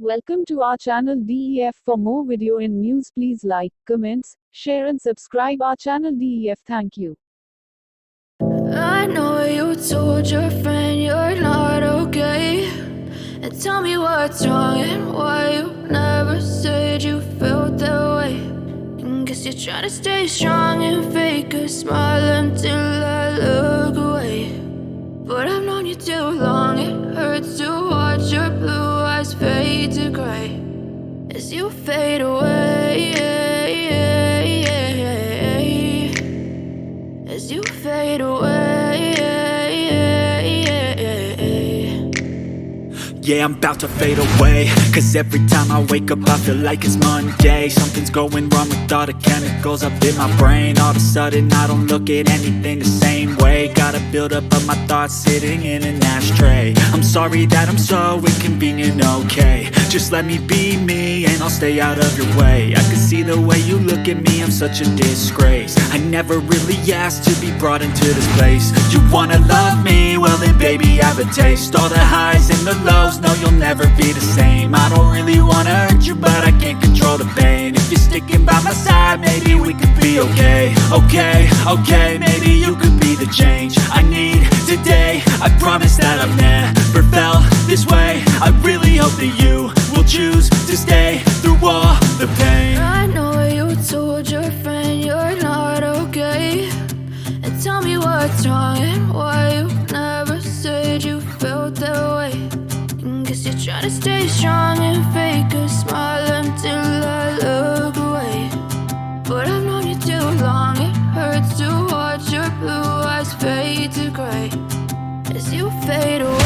Welcome to our channel DEF. For more video and news, please like, comments, share and subscribe our channel DEF. Thank you. I know you told your friend you're not okay, and tell me what's wrong and why you never said you felt that way. And guess you're trying to stay strong and fake a smile until I look away. But I've known you too long, it hurts to watch your blue eyes fade to gray as you fade away, as you fade away. Yeah, I'm about to fade away, cause every time I wake up I feel like it's Monday. Something's going wrong with all the chemicals up in my brain. All of a sudden I don't look at anything the same way. Gotta build up of my thoughts sitting in an ashtray. I'm sorry that I'm so inconvenient, okay. Just let me be me and I'll stay out of your way. I can see the way you look at me, I'm such a disgrace. I never really asked to be brought into this place. You wanna love me? Well then baby I have a taste. All the highs and the lows, no you'll never be the same. I don't really wanna hurt you but I can't control the pain. If you're sticking by my side maybe we could be okay. Okay, maybe you could be the change I need today. I promise that I've never felt this way. I really hope that you will choose to stay through all the pain. I know you told your friend you're not okay, and tell me what's wrong and why you never said you felt that way. And guess you're trying to stay strong and fake a smile until I look away. But I've known you too long, it hurts to watch your blue eyes fade to gray as you fade away.